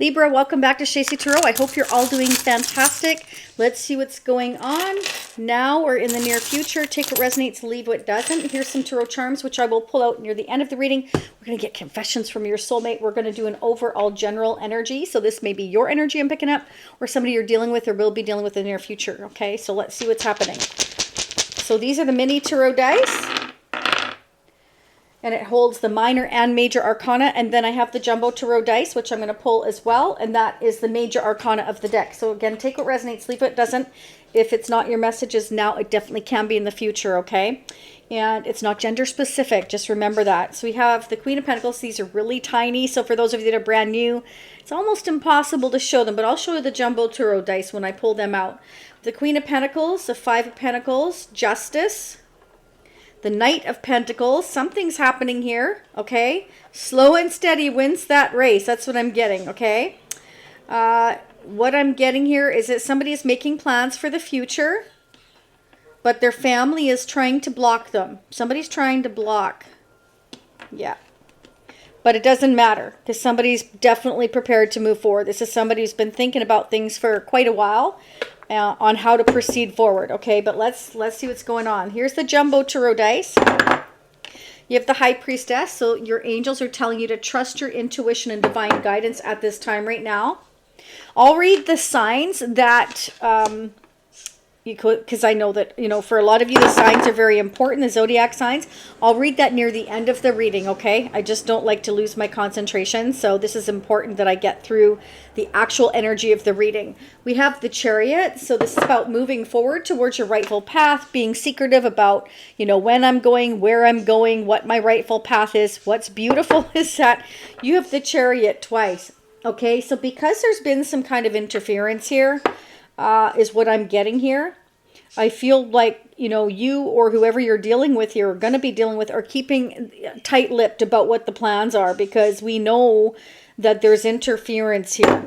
Libra, welcome back to Stacey Tarot. I hope you're all doing fantastic. Let's see what's going on now or in the near future. Take what resonates, leave what doesn't. Here's some tarot charms, which I will pull out near the end of the reading. We're going to get confessions from your soulmate. We're going to do an overall general energy. So this may be your energy I'm picking up, or somebody you're dealing with or will be dealing with in the near future. Okay, so let's see what's happening. So these are the mini tarot dice. And it holds the minor and major arcana. And then I have the jumbo tarot dice, which I'm going to pull as well. And that is the major arcana of the deck. So again, take what resonates, leave what doesn't. If it's not your messages now, it definitely can be in the future, okay? And it's not gender specific. Just remember that. So we have the Queen of Pentacles. These are really tiny. So for those of you that are brand new, it's almost impossible to show them. But I'll show you the jumbo tarot dice when I pull them out. The Queen of Pentacles, the Five of Pentacles, Justice, the Knight of Pentacles. Something's happening here, okay? Slow and steady wins that race. That's what I'm getting, okay? What I'm getting here is that somebody is making plans for the future, but their family is trying to block them. Somebody's trying to block. Yeah. But it doesn't matter because somebody's definitely prepared to move forward. This is somebody who's been thinking about things for quite a while. On how to proceed forward, okay? But let's see what's going on. Here's the jumbo tarot dice. You have the High Priestess, so your angels are telling you to trust your intuition and divine guidance at this time right now. I'll read the signs that you could, because I know that, you know, for a lot of you, the signs are very important, the zodiac signs. I'll read that near the end of the reading, okay? I just don't like to lose my concentration, so this is important that I get through the actual energy of the reading. We have the Chariot, so this is about moving forward towards your rightful path, being secretive about, you know, when I'm going, where I'm going, what my rightful path is. What's beautiful is that you have the Chariot twice, okay? So because there's been some kind of interference here, is what I'm getting here. I feel like, you know, you or whoever you're dealing with here, are going to be dealing with, are keeping tight-lipped about what the plans are, because we know that there's interference here,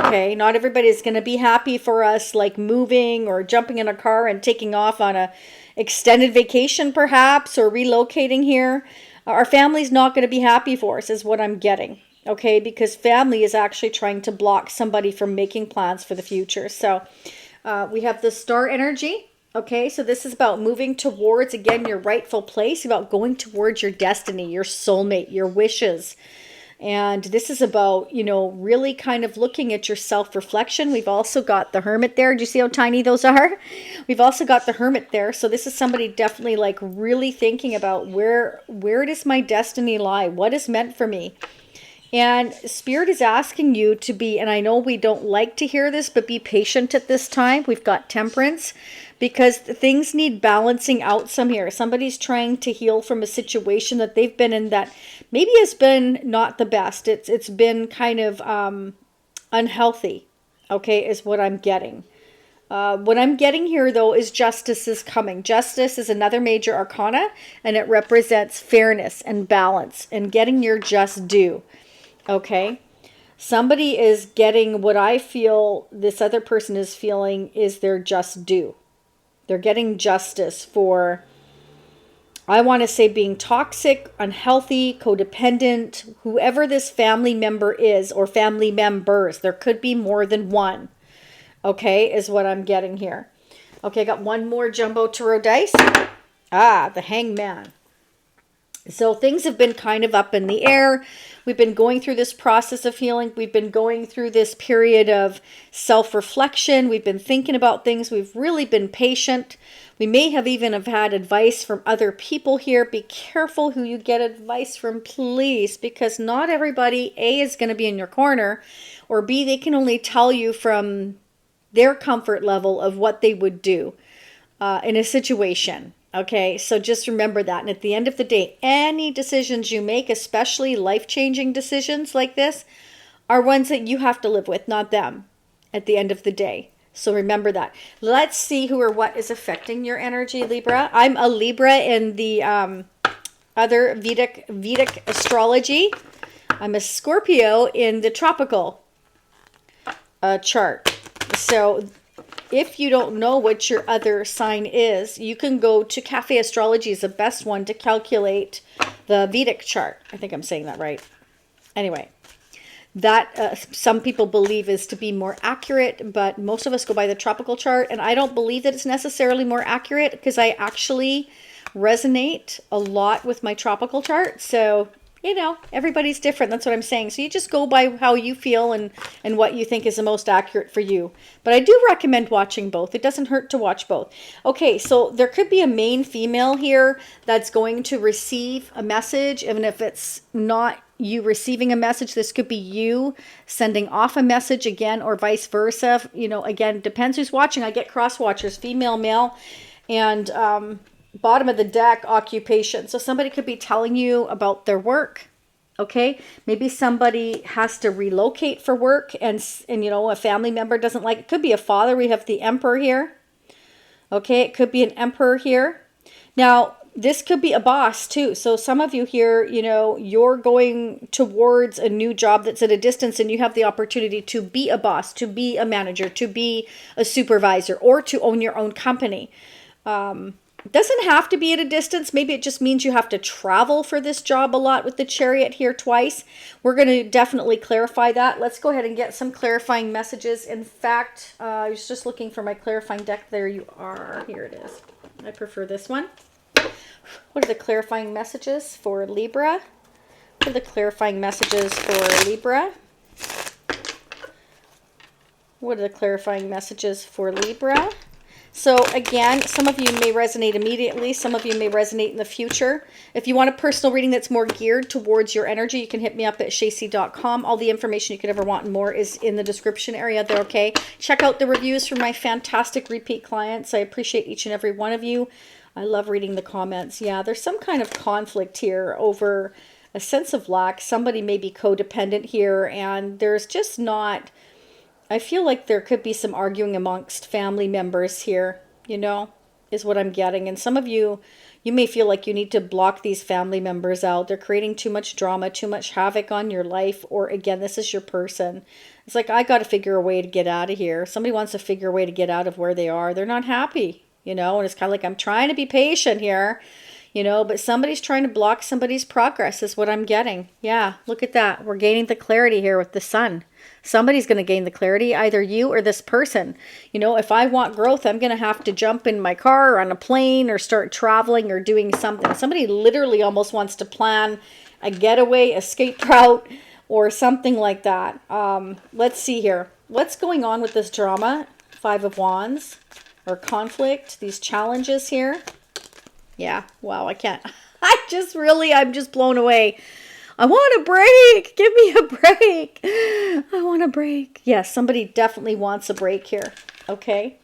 okay? Not everybody is going to be happy for us, like moving or jumping in a car and taking off on a extended vacation perhaps, or relocating here. Our family's not going to be happy for us is what I'm getting. Okay, because family is actually trying to block somebody from making plans for the future. So we have the Star energy. Okay, so this is about moving towards, again, your rightful place, about going towards your destiny, your soulmate, your wishes. And this is about, you know, really kind of looking at your self-reflection. We've also got the Hermit there. Do you see how tiny those are? We've also got the Hermit there. So this is somebody definitely like really thinking about where does my destiny lie? What is meant for me? And Spirit is asking you to be, and I know we don't like to hear this, but be patient at this time. We've got Temperance, because things need balancing out some here. Somebody's trying to heal from a situation that they've been in that maybe has been not the best. It's been kind of unhealthy, okay, is what I'm getting. What I'm getting here, though, is Justice is coming. Justice is another major arcana, and it represents fairness and balance and getting your just due. Okay, somebody is getting what I feel this other person is feeling is their just due. They're getting justice for, I want to say, being toxic, unhealthy, codependent, whoever this family member is, or family members. There could be more than one. Okay, is what I'm getting here. Okay, I got one more jumbo tarot dice. The Hangman. So things have been kind of up in the air. We've been going through this process of healing. We've been going through this period of self-reflection. We've been thinking about things. We've really been patient. We may have even have had advice from other people here. Be careful who you get advice from, please, because not everybody, A, is going to be in your corner, or B, they can only tell you from their comfort level of what they would do in a situation. Okay, so just remember that. And at the end of the day, any decisions you make, especially life-changing decisions like this, are ones that you have to live with, not them, at the end of the day. So remember that. Let's see who or what is affecting your energy, Libra. I'm a Libra in the other Vedic astrology. I'm a Scorpio in the tropical chart. So if you don't know what your other sign is, you can go to Cafe Astrology is the best one to calculate the Vedic chart. I think I'm saying that right. Anyway, that some people believe is to be more accurate, but most of us go by the tropical chart, and I don't believe that it's necessarily more accurate because I actually resonate a lot with my tropical chart. So, you know, everybody's different. That's what I'm saying. So you just go by how you feel and what you think is the most accurate for you. But I do recommend watching both. It doesn't hurt to watch both. Okay, so there could be a main female here that's going to receive a message, even if it's not you receiving a message. This could be you sending off a message again, or vice versa. You know, again, depends who's watching. I get cross-watchers, female, male, and bottom of the deck, occupation. So somebody could be telling you about their work. Okay, maybe somebody has to relocate for work, and you know, a family member doesn't like it. Could be a father. We have the Emperor here. Okay, it could be an Emperor here. Now, this could be a boss too. So some of you here, you know, you're going towards a new job that's at a distance, and you have the opportunity to be a boss, to be a manager, to be a supervisor, or to own your own company. It doesn't have to be at a distance. Maybe it just means you have to travel for this job a lot with the Chariot here twice. We're going to definitely clarify that. Let's go ahead and get some clarifying messages. In fact, I was just looking for my clarifying deck. There you are. Here it is. I prefer this one. What are the clarifying messages for Libra? What are the clarifying messages for Libra? What are the clarifying messages for Libra? So again, some of you may resonate immediately. Some of you may resonate in the future. If you want a personal reading that's more geared towards your energy, you can hit me up at shacy.com. All the information you could ever want and more is in the description area there, okay? Check out the reviews from my fantastic repeat clients. I appreciate each and every one of you. I love reading the comments. Yeah, there's some kind of conflict here over a sense of lack. Somebody may be codependent here, and there's just not... I feel like there could be some arguing amongst family members here, you know, is what I'm getting. And some of you, you may feel like you need to block these family members out. They're creating too much drama, too much havoc on your life. Or again, this is your person. It's like, I got to figure a way to get out of here. Somebody wants to figure a way to get out of where they are. They're not happy, you know, and it's kind of like, I'm trying to be patient here, you know, but somebody's trying to block somebody's progress is what I'm getting. Yeah, look at that. We're gaining the clarity here with the Sun. Somebody's going to gain the clarity, either you or this person. You know, if I want growth, I'm going to have to jump in my car or on a plane or start traveling or doing something. Somebody literally almost wants to plan a getaway, escape route, or something like that. Let's see here. What's going on with this drama? Five of Wands or conflict, these challenges here. Yeah, wow, I can't. I'm just blown away. I want a break. Give me a break. I want a break. Yes, somebody definitely wants a break here. Okay.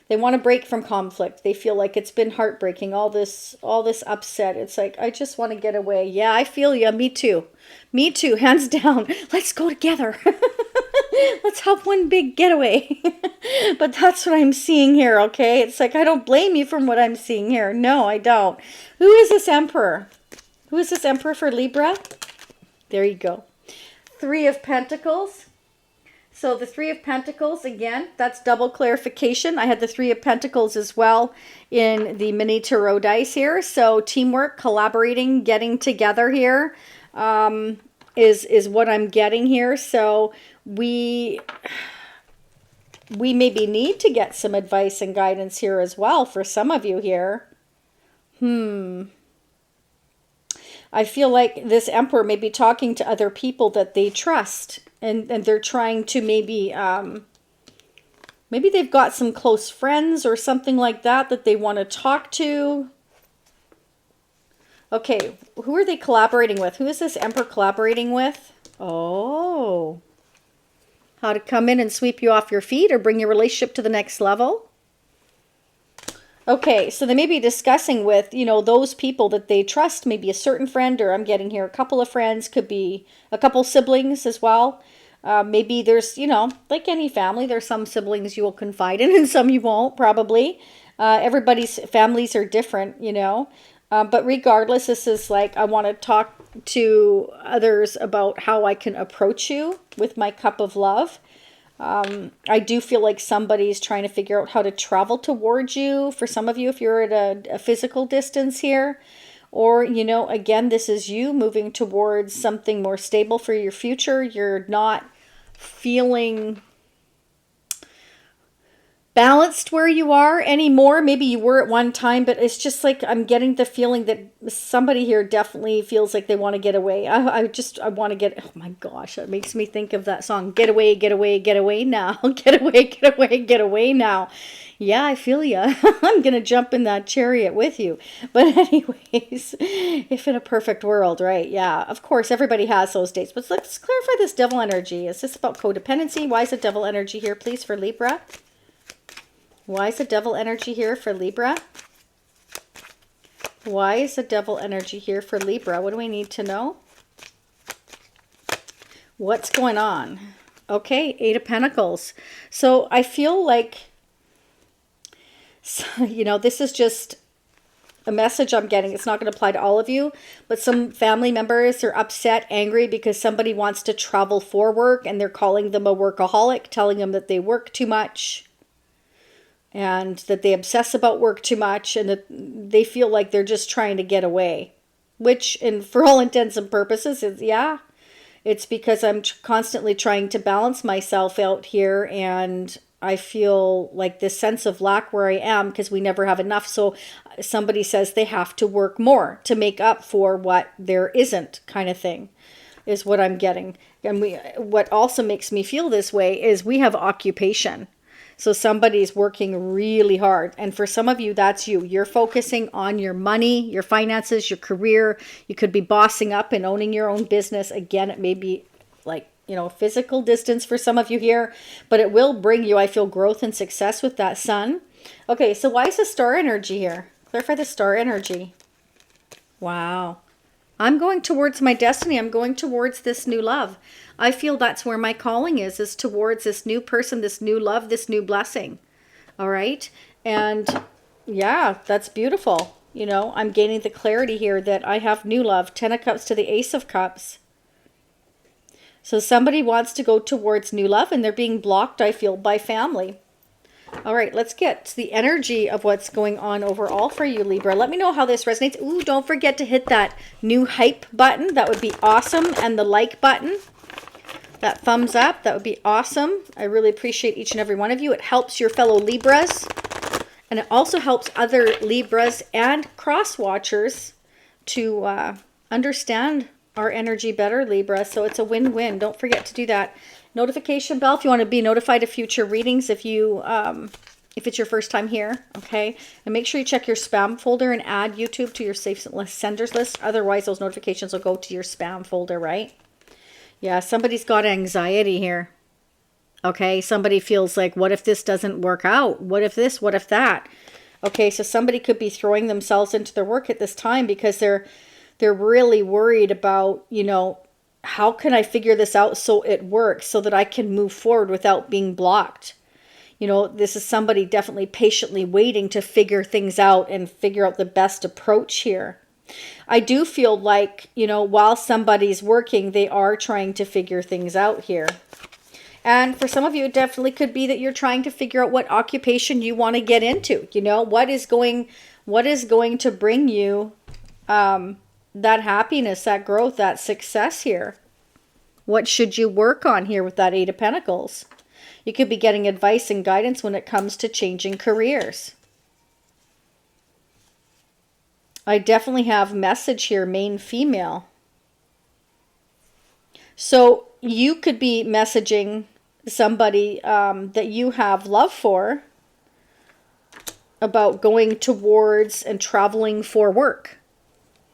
They want a break from conflict. They feel like it's been heartbreaking. All this upset. It's like, I just want to get away. Yeah, I feel you. Me too. Me too. Hands down. Let's go together. Let's have one big getaway. But that's what I'm seeing here. Okay. It's like, I don't blame you from what I'm seeing here. No, I don't. Who is this Emperor? Who is this Emperor for Libra? There you go. Three of Pentacles. So the Three of Pentacles, again, that's double clarification. I had the Three of Pentacles as well in the mini tarot dice here. So teamwork, collaborating, getting together here is what I'm getting here. So we maybe need to get some advice and guidance here as well for some of you here. I feel like this Emperor may be talking to other people that they trust, and they're trying to maybe they've got some close friends or something like that they want to talk to. Okay, who are they collaborating with? Who is this Emperor collaborating with? Oh, how to come in and sweep you off your feet or bring your relationship to the next level? Okay, so they may be discussing with, you know, those people that they trust, maybe a certain friend, or I'm getting here a couple of friends, could be a couple siblings as well. Maybe there's, you know, like any family, there's some siblings you will confide in and some you won't, probably. Everybody's families are different, you know. But regardless, this is like, I want to talk to others about how I can approach you with my cup of love. I do feel like somebody's trying to figure out how to travel towards you. For some of you, if you're at a physical distance here, Or, you know, again, this is you moving towards something more stable for your future. You're not feeling balanced where you are anymore. Maybe you were at one time, but it's just like I'm getting the feeling that somebody here definitely feels like they want to get away. I want to get, oh my gosh, it makes me think of that song, get away, get away, get away now. Get away, get away, get away now. Yeah, I feel ya. I'm going to jump in that chariot with you. But anyways, if in a perfect world, right? Yeah, of course, everybody has those dates. But let's clarify this devil energy. Is this about codependency? Why is the devil energy here, please, for Libra? Why is the devil energy here for Libra? Why is the devil energy here for Libra? What do we need to know? What's going on? Okay, Eight of Pentacles. So I feel like, you know, this is just a message I'm getting. It's not going to apply to all of you, but some family members are upset, angry because somebody wants to travel for work and they're calling them a workaholic, telling them that they work too much and that they obsess about work too much and that they feel like they're just trying to get away, which, and for all intents and purposes, is, yeah, it's because I'm constantly trying to balance myself out here, and I feel like this sense of lack where I am because we never have enough. So somebody says they have to work more to make up for what there isn't, kind of thing, is what I'm getting. And what also makes me feel this way is we have occupation. So somebody's working really hard. And for some of you, that's you. You're focusing on your money, your finances, your career. You could be bossing up and owning your own business. Again, it may be like, you know, physical distance for some of you here, but it will bring you, I feel, growth and success with that sun. Okay, so why is the star energy here? Clarify the star energy. Wow. I'm going towards my destiny. I'm going towards this new love. I feel that's where my calling is towards this new person, this new love, this new blessing. All right. And yeah, that's beautiful. You know, I'm gaining the clarity here that I have new love. 10 of Cups to the Ace of Cups. So somebody wants to go towards new love and they're being blocked, I feel, by family. All right, let's get to the energy of what's going on overall for you, Libra. Let me know how this resonates. Ooh, don't forget to hit that new hype button. That would be awesome. And the like button, that thumbs up, that would be awesome. I really appreciate each and every one of you. It helps your fellow Libras. And it also helps other Libras and Crosswatchers to understand our energy better, Libra. So it's a win-win. Don't forget to do that. Notification bell if you want to be notified of future readings if you if it's your first time here, okay? And make sure you check your spam folder and add YouTube to your safe senders list. Otherwise, those notifications will go to your spam folder, right? Yeah, somebody's got anxiety here. Okay, somebody feels like, what if this doesn't work out? What if this? What if that? Okay, so somebody could be throwing themselves into their work at this time because they're really worried about, you know, how can I figure this out so it works, so that I can move forward without being blocked? You know, this is somebody definitely patiently waiting to figure things out and figure out the best approach here. I do feel like, you know, while somebody's working, they are trying to figure things out here. And for some of you, it definitely could be that you're trying to figure out what occupation you want to get into. You know, what is going to bring you that happiness, that growth, that success here? What should you work on here with that Eight of Pentacles? You could be getting advice and guidance when it comes to changing careers. I definitely have message here, main female. So you could be messaging somebody that you have love for about going towards and traveling for work.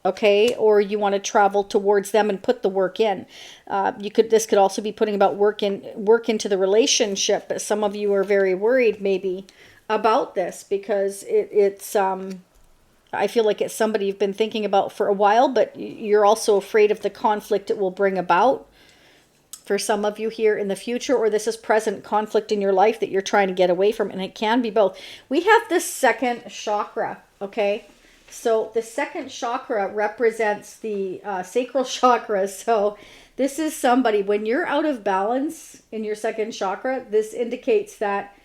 Okay, or you want to travel towards them and put the work in. This could also be putting about work into the relationship. But some of you are very worried maybe about this because it's I feel like it's somebody you've been thinking about for a while, but you're also afraid of the conflict it will bring about for some of you here in the future, or this is present conflict in your life that you're trying to get away from, and it can be both. We have the second chakra, okay? So the second chakra represents the sacral chakra. So this is somebody, when you're out of balance in your second chakra, this indicates that,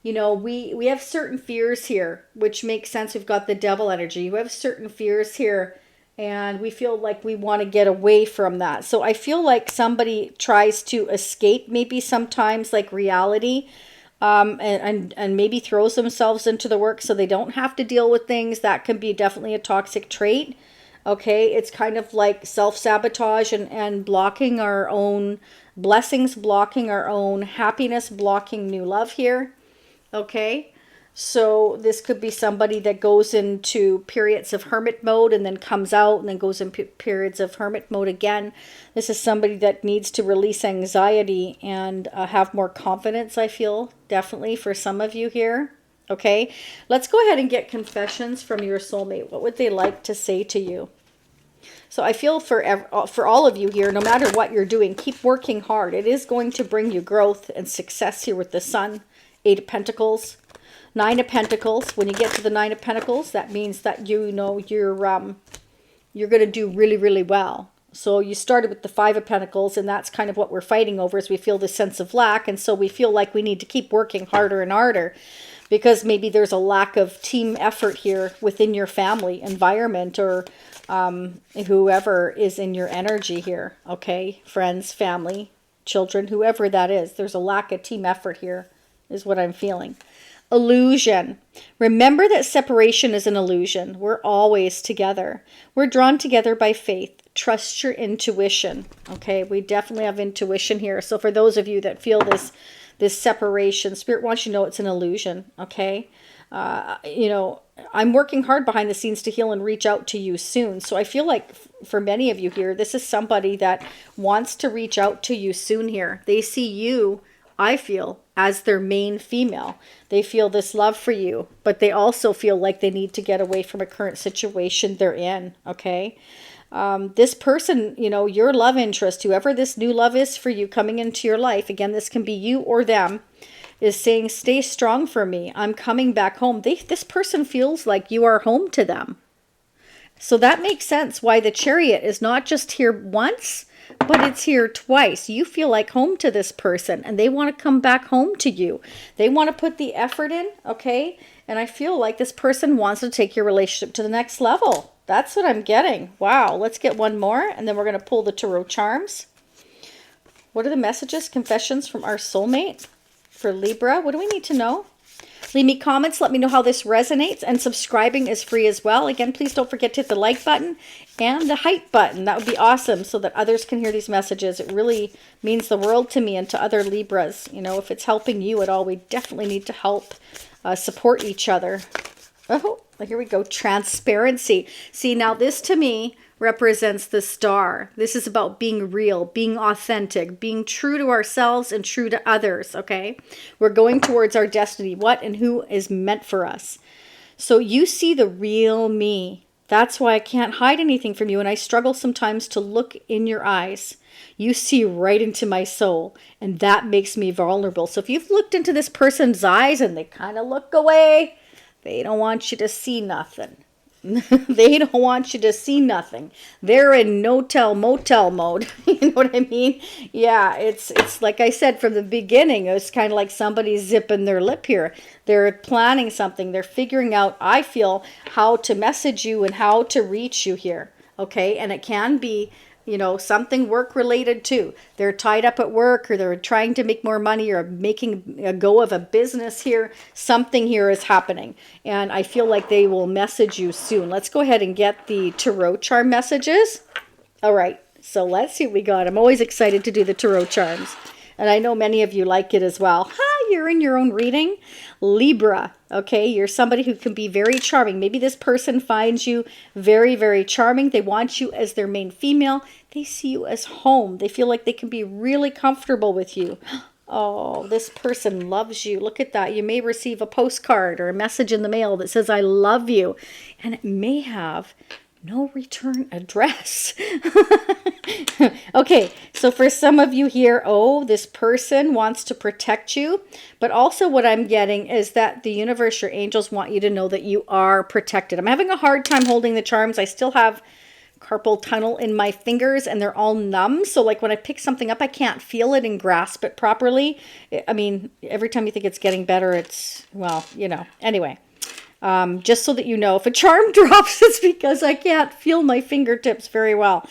you know, we have certain fears here, which makes sense. We've got the devil energy. We have certain fears here and we feel like we want to get away from that. So I feel like somebody tries to escape maybe sometimes like reality, and maybe throws themselves into the work so they don't have to deal with things. That can be definitely a toxic trait. Okay, it's kind of like self-sabotage and blocking our own blessings, blocking our own happiness, blocking new love here. Okay, so this could be somebody that goes into periods of hermit mode and then comes out and then goes in periods of hermit mode again. This is somebody that needs to release anxiety and have more confidence, I feel, definitely for some of you here. Okay, let's go ahead and get confessions from your soulmate. What would they like to say to you? So I feel for all of you here, no matter what you're doing, keep working hard. It is going to bring you growth and success here with the Sun, 8 of Pentacles, 9 of Pentacles. When you get to the 9 of Pentacles, that means that you're going to do really, really well. So you started with the 5 of Pentacles, and that's kind of what we're fighting over, is we feel this sense of lack, and so we feel like we need to keep working harder and harder because maybe there's a lack of team effort here within your family environment, or whoever is in your energy here. Okay, friends, family, children, whoever that is, there's a lack of team effort here is what I'm feeling. Illusion. Remember that separation is an illusion. We're always together. We're drawn together by faith. Trust your intuition. Okay, we definitely have intuition here. So for those of you that feel this separation, Spirit wants you to know it's an illusion. Okay, I'm working hard behind the scenes to heal and reach out to you soon. So I feel like for many of you here, this is somebody that wants to reach out to you soon here. They see you, I feel, as their main female. They feel this love for you, but they also feel like they need to get away from a current situation they're in. Okay. This person, your love interest, whoever this new love is for you coming into your life, again, this can be you or them, is saying, stay strong for me. I'm coming back home. This person feels like you are home to them. So that makes sense why the Chariot is not just here once, but it's here twice. You feel like home to this person, and they want to come back home to you. They want to put the effort in, okay? And I feel like this person wants to take your relationship to the next level. That's what I'm getting. Wow. Let's get one more, and then we're going to pull the Tarot charms. What are the messages, confessions from our soulmate for Libra? What do we need to know? Leave me comments. Let me know how this resonates. And subscribing is free as well. Again, please don't forget to hit the like button and the hype button. That would be awesome so that others can hear these messages. It really means the world to me and to other Libras. If it's helping you at all, we definitely need to help support each other. Oh, here we go. Transparency. See, now this to me represents the star. This is about being real, being authentic, being true to ourselves and true to others, okay? We're going towards our destiny, what and who is meant for us. So you see the real me. That's why I can't hide anything from you, and I struggle sometimes to look in your eyes. You see right into my soul, and that makes me vulnerable. So if you've looked into this person's eyes and they kind of look away, they don't want you to see nothing. They don't want you to see nothing. They're in no-tell motel mode. You know what I mean? Yeah, it's like I said from the beginning, it's kind of like somebody zipping their lip here. They're planning something. They're figuring out, I feel, how to message you and how to reach you here. Okay, and it can be something work related too. They're tied up at work, or they're trying to make more money, or making a go of a business here. Something here is happening, and I feel like they will message you soon. Let's go ahead and get the Tarot charm messages. All right, so let's see what we got. I'm always excited to do the Tarot charms, and I know many of you like it as well. You're in your own reading. Libra, okay, you're somebody who can be very charming. Maybe this person finds you very, very charming. They want you as their main female. They see you as home. They feel like they can be really comfortable with you. Oh, this person loves you. Look at that. You may receive a postcard or a message in the mail that says, I love you. And it may have no return address. Okay, so for some of you here, this person wants to protect you. But also what I'm getting is that the universe, your angels, want you to know that you are protected. I'm having a hard time holding the charms. I still have carpal tunnel in my fingers, and they're all numb. So like when I pick something up, I can't feel it and grasp it properly. I mean, every time you think it's getting better, it's, well, anyway. Just so that you know, if a charm drops, it's because I can't feel my fingertips very well.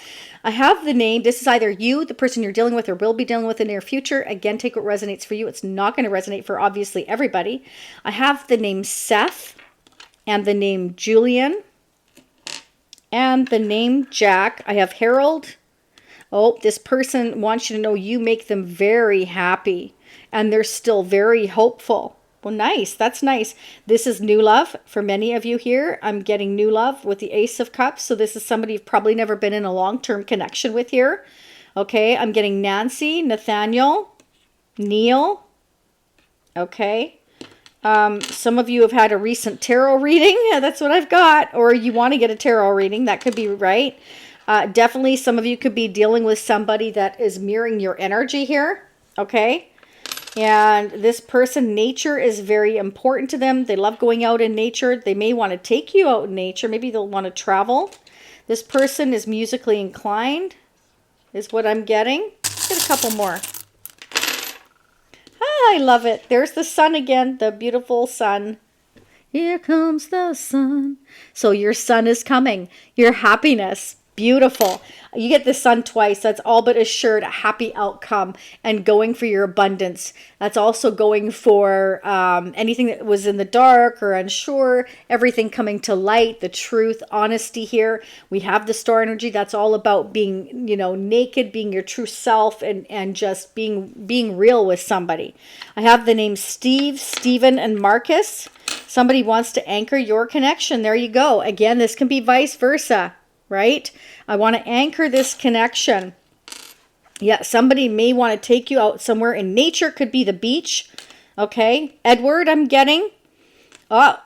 I have the name. This is either you, the person you're dealing with, or will be dealing with in the near future. Again, take what resonates for you. It's not going to resonate for obviously everybody. I have the name Seth and the name Julian and the name Jack. I have Harold. Oh, this person wants you to know you make them very happy and they're still very hopeful. Well, nice. That's nice. This is new love for many of you here. I'm getting new love with the Ace of Cups. So this is somebody you've probably never been in a long-term connection with here. Okay. I'm getting Nancy, Nathaniel, Neil. Okay. Some of you have had a recent tarot reading. Yeah, that's what I've got. Or you want to get a tarot reading. That could be right. Definitely some of you could be dealing with somebody that is mirroring your energy here. Okay. And this person, nature is very important to them. They love going out in nature. They may want to take you out in nature. Maybe they'll want to travel. This person is musically inclined, is what I'm getting. Let's get a couple more. Ah, I love it. There's the sun again, the beautiful sun. Here comes the sun. So your sun is coming. Your happiness. Beautiful. You get the sun twice. That's all but assured a happy outcome and going for your abundance. That's also going for anything that was in the dark or unsure, everything coming to light, the truth, honesty here. We have the star energy. That's all about being, you know, naked, being your true self and just being real with somebody. I have the name Steve, Stephen, and Marcus. Somebody wants to anchor your connection. There you go. Again, this can be vice versa. Right? I want to anchor this connection. Yeah, somebody may want to take you out somewhere in nature. Could be the beach. Okay. Edward, I'm getting. Oh,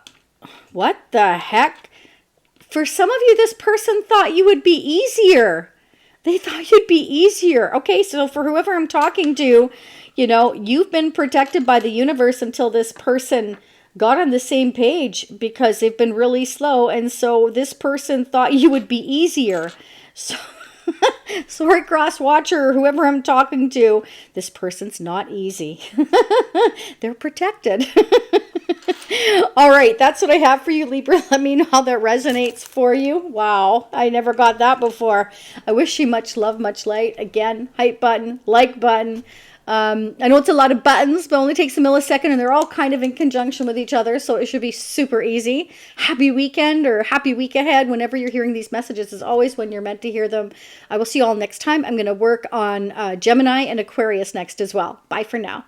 what the heck? For some of you, this person thought you would be easier. They thought you'd be easier. Okay, so for whoever I'm talking to, you know, you've been protected by the universe until this person got on the same page because they've been really slow. And so this person thought you would be easier. So sorry, Crosswatcher, or whoever I'm talking to, this person's not easy. They're protected. All right, that's what I have for you, Libra. Let me know how that resonates for you. Wow, I never got that before. I wish you much love, much light. Again, hype button, like button. I know it's a lot of buttons, but it only takes a millisecond, and they're all kind of in conjunction with each other, so it should be super easy. Happy weekend or happy week ahead whenever you're hearing these messages is always when you're meant to hear them. I will see you all next time. I'm going to work on Gemini and Aquarius next as well. Bye for now.